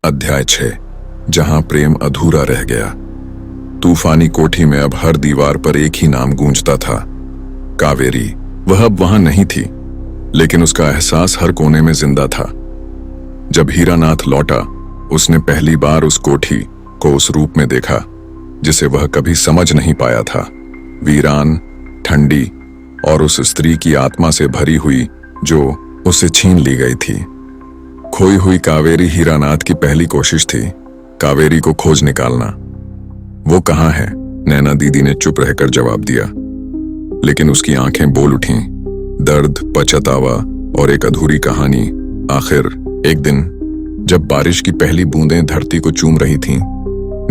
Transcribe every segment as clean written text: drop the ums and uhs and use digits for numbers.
अध्याय 6, जहां प्रेम अधूरा रह गया। तूफानी कोठी में अब हर दीवार पर एक ही नाम गूंजता था, कावेरी। वह अब वहां नहीं थी, लेकिन उसका एहसास हर कोने में जिंदा था। जब हीरानाथ लौटा, उसने पहली बार उस कोठी को उस रूप में देखा जिसे वह कभी समझ नहीं पाया था। वीरान, ठंडी और उस स्त्री की आत्मा से भरी हुई जो उसे छीन ली गई थी। खोई हुई कावेरी हीरानाथ की पहली कोशिश थी, कावेरी को खोज निकालना। वो कहाँ है? नैना दीदी ने चुप रहकर जवाब दिया, लेकिन उसकी आंखें बोल उठीं। दर्द, पछतावा और एक अधूरी कहानी। आखिर एक दिन जब बारिश की पहली बूंदें धरती को चूम रही थीं,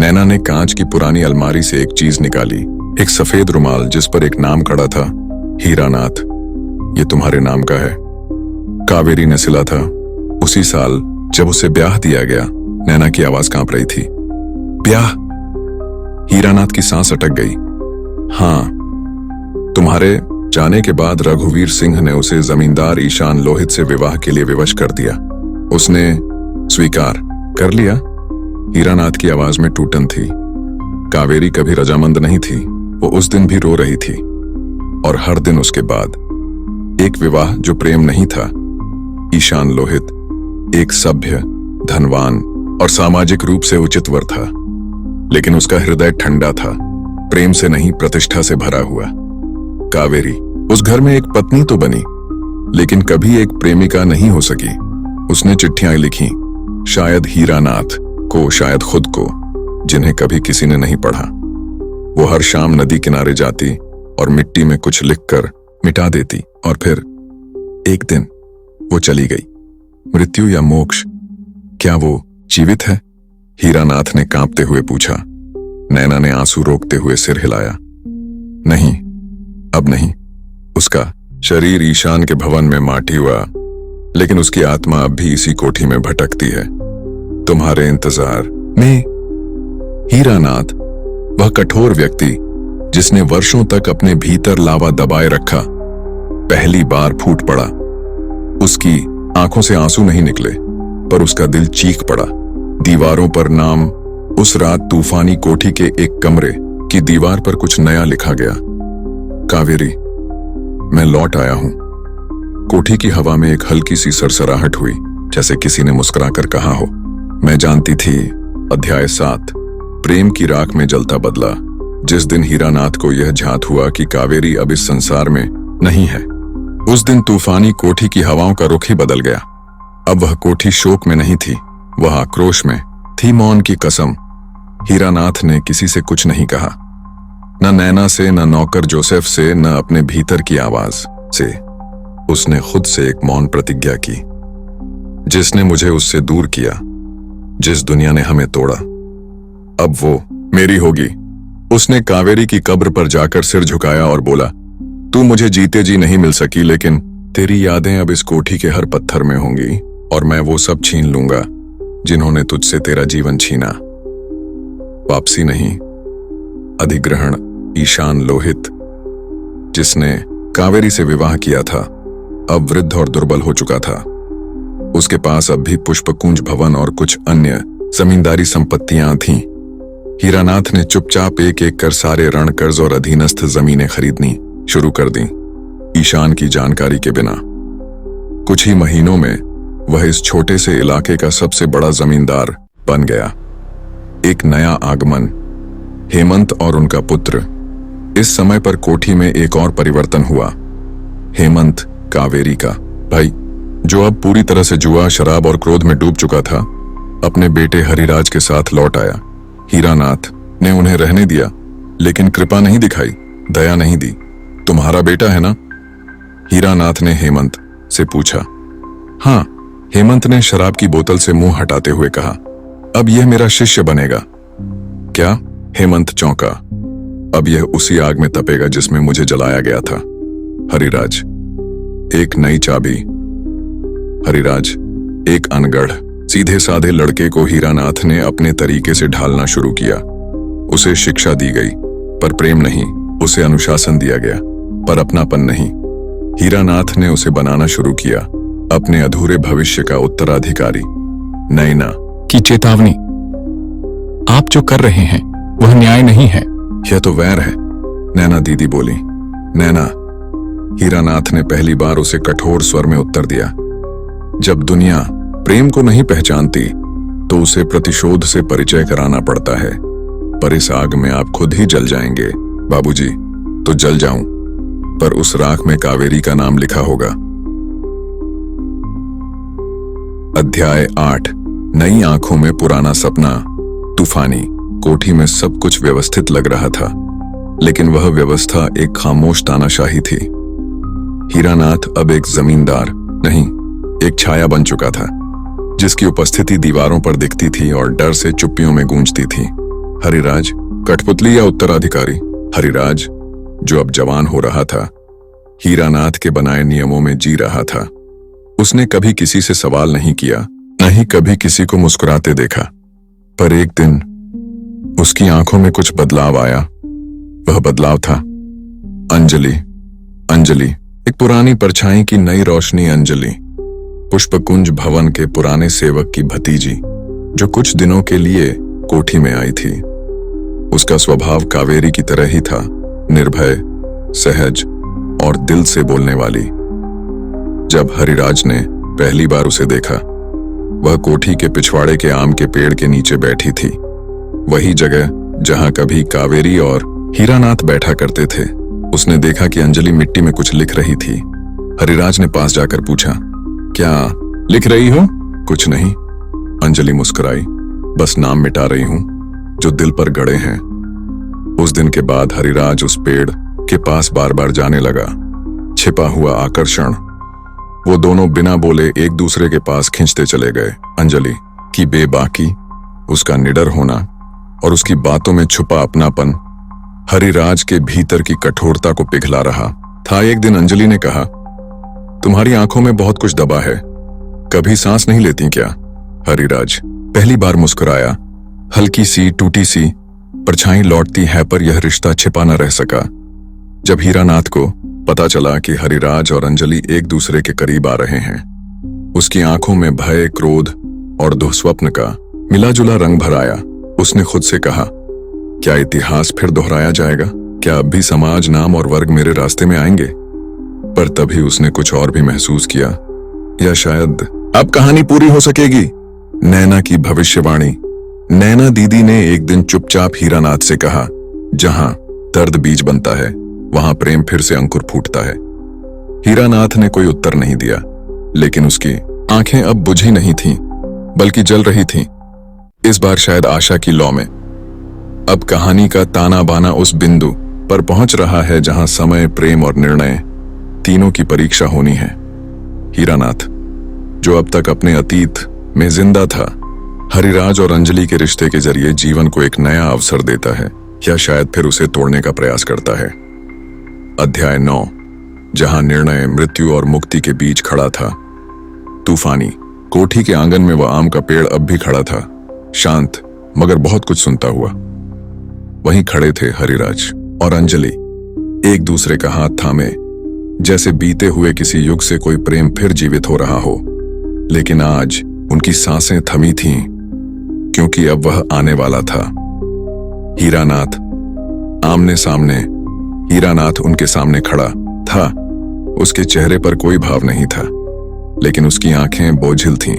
नैना ने कांच की पुरानी अलमारी से एक चीज निकाली, एक सफेद रुमाल जिस पर एक नाम खड़ा था, हीरानाथ। ये तुम्हारे नाम का है, कावेरी ने सिला था। उसी साल जब उसे ब्याह दिया गया। नैना की आवाज कांप रही थी। ब्याह? हीरानाथ की सांस अटक गई। हाँ, तुम्हारे जाने के बाद रघुवीर सिंह ने उसे जमींदार ईशान लोहित से विवाह के लिए विवश कर दिया। उसने स्वीकार कर लिया। हीरानाथ की आवाज में टूटन थी। कावेरी कभी रजामंद नहीं थी। वो उस दिन भी रो रही थी, और हर दिन उसके बाद। एक विवाह जो प्रेम नहीं था। ईशान लोहित एक सभ्य, धनवान और सामाजिक रूप से उचित वर था, लेकिन उसका हृदय ठंडा था, प्रेम से नहीं, प्रतिष्ठा से भरा हुआ। कावेरी उस घर में एक पत्नी तो बनी, लेकिन कभी एक प्रेमिका नहीं हो सकी। उसने चिट्ठियां लिखी, शायद हीरानाथ को, शायद खुद को, जिन्हें कभी किसी ने नहीं पढ़ा। वो हर शाम नदी किनारे जाती और मिट्टी में कुछ लिखकर मिटा देती, और फिर एक दिन वो चली गई। मृत्यु या मोक्ष? क्या वो जीवित है? हीरानाथ ने कांपते हुए पूछा। नैना ने आंसू रोकते हुए सिर हिलाया। नहीं, अब नहीं। उसका शरीर ईशान के भवन में माटी हुआ, लेकिन उसकी आत्मा अब भी इसी कोठी में भटकती है, तुम्हारे इंतजार में। हीरानाथ, वह कठोर व्यक्ति जिसने वर्षों तक अपने भीतर लावा दबाए रखा, पहली बार फूट पड़ा। उसकी आंखों से आंसू नहीं निकले, पर उसका दिल चीख पड़ा। दीवारों पर नाम। उस रात तूफानी कोठी के एक कमरे की दीवार पर कुछ नया लिखा गया। कावेरी, मैं लौट आया हूं। कोठी की हवा में एक हल्की सी सरसराहट हुई, जैसे किसी ने मुस्कुराकर कहा हो, मैं जानती थी। अध्याय 7, प्रेम की राख में जलता बदला। जिस दिन हीरानाथ को यह झात हुआ कि कावेरी अब इस संसार में नहीं है, उस दिन तूफानी कोठी की हवाओं का रुख ही बदल गया। अब वह कोठी शोक में नहीं थी, वह आक्रोश में थी। मौन की कसम। हीरानाथ ने किसी से कुछ नहीं कहा, न नैना से, न नौकर जोसेफ से, न अपने भीतर की आवाज से। उसने खुद से एक मौन प्रतिज्ञा की, जिसने मुझे उससे दूर किया, जिस दुनिया ने हमें तोड़ा, अब वो मेरी होगी। उसने कावेरी की कब्र पर जाकर सिर झुकाया और बोला, तू मुझे जीते जी नहीं मिल सकी, लेकिन तेरी यादें अब इस कोठी के हर पत्थर में होंगी, और मैं वो सब छीन लूंगा जिन्होंने तुझसे तेरा जीवन छीना। वापसी नहीं, अधिग्रहण। ईशान लोहित, जिसने कावेरी से विवाह किया था, अब वृद्ध और दुर्बल हो चुका था। उसके पास अब भी पुष्पकुंज भवन और कुछ अन्य जमींदारी संपत्तियां थीं। हीरानाथ ने चुपचाप एक एक कर सारे ऋण, कर्ज और अधीनस्थ जमीनें खरीदनी शुरू कर दी, ईशान की जानकारी के बिना। कुछ ही महीनों में वह इस छोटे से इलाके का सबसे बड़ा जमींदार बन गया। एक नया आगमन, हेमंत और उनका पुत्र। इस समय पर कोठी में एक और परिवर्तन हुआ। हेमंत, कावेरी का भाई, जो अब पूरी तरह से जुआ, शराब और क्रोध में डूब चुका था, अपने बेटे हरिराज के साथ लौट आया। हीरानाथ ने उन्हें रहने दिया, लेकिन कृपा नहीं दिखाई, दया नहीं दी। तुम्हारा बेटा है ना? हीरानाथ ने हेमंत से पूछा। हाँ, हेमंत ने शराब की बोतल से मुंह हटाते हुए कहा। अब यह मेरा शिष्य बनेगा। क्या? हेमंत चौंका। अब यह उसी आग में तपेगा जिसमें मुझे जलाया गया था। हरिराज, एक नई चाबी। हरिराज, एक अनगढ़, सीधे साधे लड़के को हीरानाथ ने अपने तरीके से ढालना शुरू किया। उसे शिक्षा दी गई, पर प्रेम नहीं। उसे अनुशासन दिया गया, पर अपनापन नहीं। हीरानाथ ने उसे बनाना शुरू किया, अपने अधूरे भविष्य का उत्तराधिकारी। नैना, की चेतावनी। आप जो कर रहे हैं वह न्याय नहीं है। यह तो वैर है, नैना दीदी बोली। नैना, हीरानाथ ने पहली बार उसे कठोर स्वर में उत्तर दिया। जब दुनिया प्रेम को नहीं पहचानती तो उसे प्रतिशोध से परिचय कराना पड़ता है। पर इस आग में आप खुद ही जल जाएंगे। बाबूजी, तो जल जाऊं, पर उस राख में कावेरी का नाम लिखा होगा। अध्याय 8। नई आंखों में पुराना सपना। तूफानी कोठी में सब कुछ व्यवस्थित लग रहा था, लेकिन वह व्यवस्था एक खामोश तानाशाही थी। हीरानाथ अब एक जमींदार नहीं, एक छाया बन चुका था, जिसकी उपस्थिति दीवारों पर दिखती थी और डर से चुप्पियों में गूंजती थी। हरिराज, कठपुतली या उत्तराधिकारी? हरिराज, जो अब जवान हो रहा था, हीरानाथ के बनाए नियमों में जी रहा था। उसने कभी किसी से सवाल नहीं किया, न ही कभी किसी को मुस्कुराते देखा। पर एक दिन उसकी आंखों में कुछ बदलाव आया। वह बदलाव था अंजलि। अंजलि, एक पुरानी परछाई की नई रोशनी। अंजलि, पुष्पकुंज भवन के पुराने सेवक की भतीजी, जो कुछ दिनों के लिए कोठी में आई थी। उसका स्वभाव कावेरी की तरह ही था, निर्भय, सहज और दिल से बोलने वाली। जब हरिराज ने पहली बार उसे देखा, वह कोठी के पिछवाड़े के आम के पेड़ के नीचे बैठी थी, वही जगह जहां कभी कावेरी और हीरानाथ बैठा करते थे। उसने देखा कि अंजलि मिट्टी में कुछ लिख रही थी। हरिराज ने पास जाकर पूछा, क्या लिख रही हो? कुछ नहीं, अंजलि मुस्कुराई, बस नाम मिटा रही हूं जो दिल पर गड़े हैं। उस दिन के बाद हरिराज उस पेड़ के पास बार बार जाने लगा। छिपा हुआ आकर्षण। वो दोनों बिना बोले एक दूसरे के पास खींचते चले गए। अंजलि की बेबाकी, उसका निडर होना और उसकी बातों में छुपा अपनापन हरिराज के भीतर की कठोरता को पिघला रहा था। एक दिन अंजलि ने कहा, तुम्हारी आंखों में बहुत कुछ दबा है, कभी सांस नहीं लेती क्या? हरिराज पहली बार मुस्कुराया। हल्की सी, टूटी सी परछाई लौटती है, पर यह रिश्ता छिपा न रह सका। जब हीरानाथ को पता चला कि हरिराज और अंजलि एक दूसरे के करीब आ रहे हैं, उसकी आंखों में भय, क्रोध और दुःस्वप्न का मिला-जुला रंग भर आया। उसने खुद से कहा, क्या इतिहास फिर दोहराया जाएगा? क्या अब भी समाज, नाम और वर्ग मेरे रास्ते में आएंगे? पर तभी उसने कुछ और भी महसूस किया, या शायद अब कहानी पूरी हो सकेगी। नैना की भविष्यवाणी। नैना दीदी ने एक दिन चुपचाप हीरानाथ से कहा, जहां दर्द बीज बनता है, वहां प्रेम फिर से अंकुर फूटता है। हीरानाथ ने कोई उत्तर नहीं दिया, लेकिन उसकी आंखें अब बुझी नहीं थीं, बल्कि जल रही थीं। इस बार शायद आशा की लौ में। अब कहानी का ताना बाना उस बिंदु पर पहुंच रहा है जहां समय, प्रेम और निर्णय तीनों की परीक्षा होनी है। हीरानाथ, जो अब तक अपने अतीत में जिंदा था, हरिराज और अंजलि के रिश्ते के जरिए जीवन को एक नया अवसर देता है, या शायद फिर उसे तोड़ने का प्रयास करता है। अध्याय 9। जहां निर्णय, मृत्यु और मुक्ति के बीच खड़ा था। तूफानी कोठी के आंगन में वह आम का पेड़ अब भी खड़ा था, शांत मगर बहुत कुछ सुनता हुआ। वहीं खड़े थे हरिराज और अंजलि, एक दूसरे का हाथ थामे, जैसे बीते हुए किसी युग से कोई प्रेम फिर जीवित हो रहा हो। लेकिन आज उनकी सांसें थमी थीं, क्योंकि अब वह आने वाला था। हीरानाथ आमने सामने। हीरानाथ उनके सामने खड़ा था। उसके चेहरे पर कोई भाव नहीं था, लेकिन उसकी आंखें बोझिल थीं।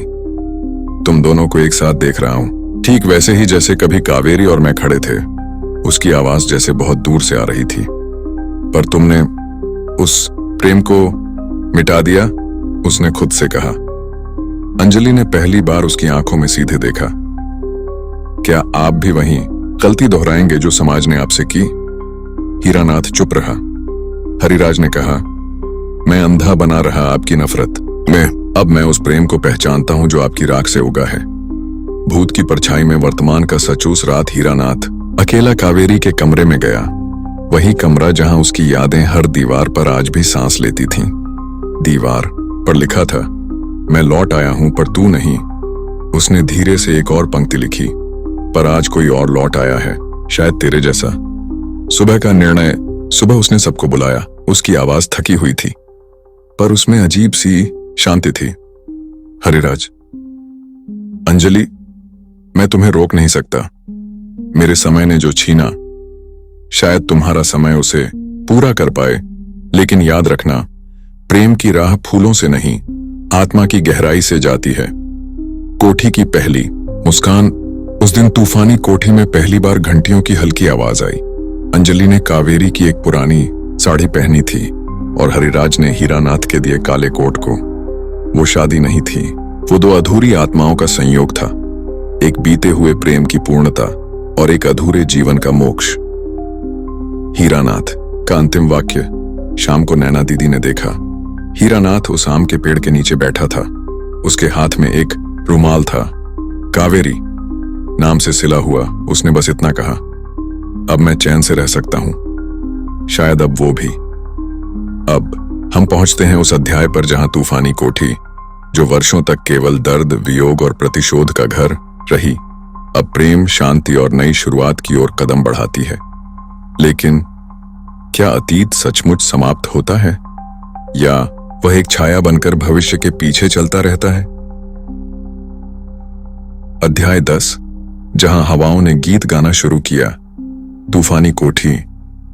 तुम दोनों को एक साथ देख रहा हूं, ठीक वैसे ही जैसे कभी कावेरी और मैं खड़े थे। उसकी आवाज जैसे बहुत दूर से आ रही थी। पर तुमने उस प्रेम को मिटा दिया, उसने खुद से कहा। अंजलि ने पहली बार उसकी आंखों में सीधे देखा। क्या आप भी वही गलती दोहराएंगे जो समाज ने आपसे की? हीरानाथ चुप रहा। हरिराज ने कहा, मैं अंधा बना रहा आपकी नफरत में। अब मैं उस प्रेम को पहचानता हूं जो आपकी राख से उगा है। भूत की परछाई में वर्तमान का सचूस रात हीरानाथ अकेला कावेरी के कमरे में गया। वही कमरा जहां उसकी यादें हर दीवार पर आज भी सांस लेती थीं। दीवार पर लिखा था, मैं लौट आया हूं पर तू नहीं। उसने धीरे से एक और पंक्ति लिखी, पर आज कोई और लौट आया है, शायद तेरे जैसा। सुबह का निर्णय। सुबह उसने सबको बुलाया। उसकी आवाज थकी हुई थी, पर उसमें अजीब सी शांति थी। हरिराज, अंजलि, मैं तुम्हें रोक नहीं सकता। मेरे समय ने जो छीना, शायद तुम्हारा समय उसे पूरा कर पाए, लेकिन याद रखना, प्रेम की राह फूलों से नहीं, आत्मा की गहराई से जाती है। कोठी की पहली मुस्कान। उस दिन तूफानी कोठी में पहली बार घंटियों की हल्की आवाज आई। अंजलि ने कावेरी की एक पुरानी साड़ी पहनी थी और हरिराज ने हीरानाथ के दिए काले कोट को। वो शादी नहीं थी, वो दो अधूरी आत्माओं का संयोग था, एक बीते हुए प्रेम की पूर्णता और एक अधूरे जीवन का मोक्ष। हीरानाथ का अंतिम वाक्य। शाम को नैना दीदी ने देखा। हीरानाथ उस आम के पेड़ के नीचे बैठा था। उसके हाथ में एक रुमाल था। कावेरी नाम से सिला हुआ। उसने बस इतना कहा, अब मैं चैन से रह सकता हूं। शायद अब वो भी। अब हम पहुंचते हैं उस अध्याय पर जहां तूफानी कोठी, जो वर्षों तक केवल दर्द, वियोग और प्रतिशोध का घर रही, अब प्रेम, शांति और नई शुरुआत की ओर कदम बढ़ाती है। लेकिन क्या अतीत सचमुच समाप्त होता है, या वह एक छाया बनकर भविष्य के पीछे चलता रहता है? अध्याय 10, जहां हवाओं ने गीत गाना शुरू किया। तूफानी कोठी,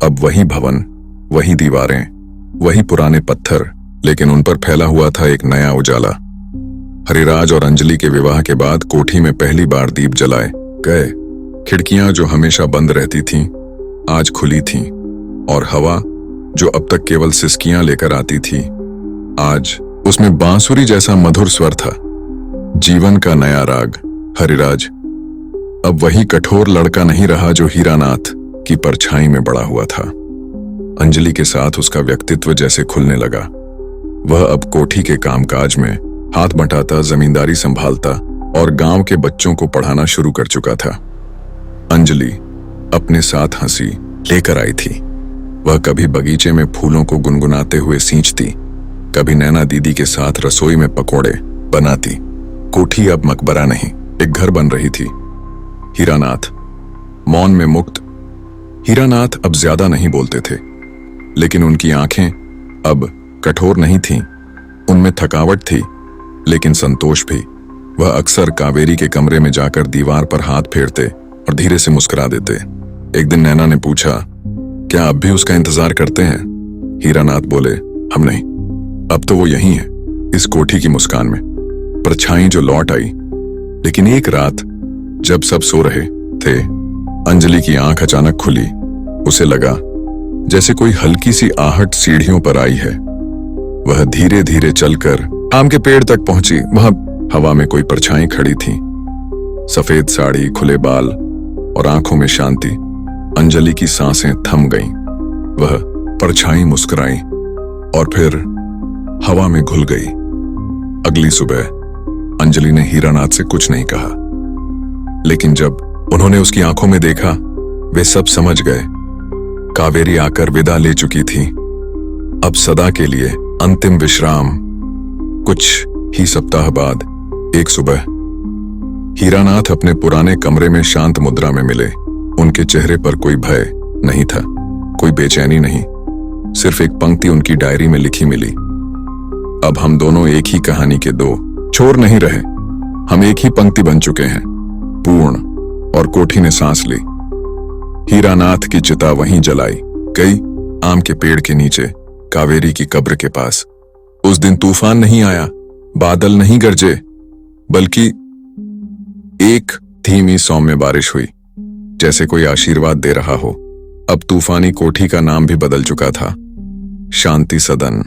अब वही भवन, वही दीवारें, वही पुराने पत्थर, लेकिन उन पर फैला हुआ था एक नया उजाला। हरिराज और अंजलि के विवाह के बाद कोठी में पहली बार दीप जलाए गए। खिड़कियां जो हमेशा बंद रहती थीं, आज खुली थीं, और हवा जो अब तक केवल सिसकियां लेकर आती थी, आज उसमें बांसुरी जैसा मधुर स्वर था। जीवन का नया राग। हरिराज अब वही कठोर लड़का नहीं रहा जो हीरानाथ की परछाई में बड़ा हुआ था। अंजलि के साथ उसका व्यक्तित्व जैसे खुलने लगा। वह अब कोठी के कामकाज में हाथ बंटाता, जमींदारी संभालता और गांव के बच्चों को पढ़ाना शुरू कर चुका था। अंजलि अपने साथ हंसी लेकर आई थी। वह कभी बगीचे में फूलों को गुनगुनाते हुए सींचती, कभी नैना दीदी के साथ रसोई में पकोड़े बनाती। कोठी अब मकबरा नहीं, एक घर बन रही थी। हीरानाथ मौन में मुक्त। हीरानाथ अब ज्यादा नहीं बोलते थे, लेकिन उनकी आंखें अब कठोर नहीं थीं। उनमें थकावट थी, लेकिन संतोष भी। वह अक्सर कावेरी के कमरे में जाकर दीवार पर हाथ फेरते और धीरे से मुस्कुरा देते। एक दिन नैना ने पूछा, क्या अब भी उसका इंतजार करते हैं? हीरानाथ बोले, हम नहीं, अब तो वो यहीं है, इस कोठी की मुस्कान में। परछाई जो लौट आई। लेकिन एक रात जब सब सो रहे थे, अंजलि की आंख अचानक खुली। उसे लगा जैसे कोई हल्की सी आहट सीढ़ियों पर आई है। वह धीरे धीरे चलकर आम के पेड़ तक पहुंची। वहां हवा में कोई परछाई खड़ी थी, सफेद साड़ी, खुले बाल और आंखों में शांति। अंजलि की सांसें थम गईं। वह परछाई मुस्कुराई और फिर हवा में घुल गई। अगली सुबह अंजलि ने हीरानाथ से कुछ नहीं कहा, लेकिन जब उन्होंने उसकी आंखों में देखा, वे सब समझ गए। कावेरी आकर विदा ले चुकी थी, अब सदा के लिए अंतिम विश्राम। कुछ ही सप्ताह बाद एक सुबह हीरानाथ अपने पुराने कमरे में शांत मुद्रा में मिले। उनके चेहरे पर कोई भय नहीं था, कोई बेचैनी नहीं, सिर्फ एक पंक्ति उनकी डायरी में लिखी मिली। अब हम दोनों एक ही कहानी के दो छोर नहीं रहे, हम एक ही पंक्ति बन चुके हैं, पूर्ण। और कोठी ने सांस ली। हीरानाथ की चिता वहीं जलाई गई, आम के पेड़ के नीचे, कावेरी की कब्र के पास। उस दिन तूफान नहीं आया, बादल नहीं गरजे, बल्कि एक धीमी सौम्य बारिश हुई, जैसे कोई आशीर्वाद दे रहा हो। अब तूफानी कोठी का नाम भी बदल चुका था, शांति सदन।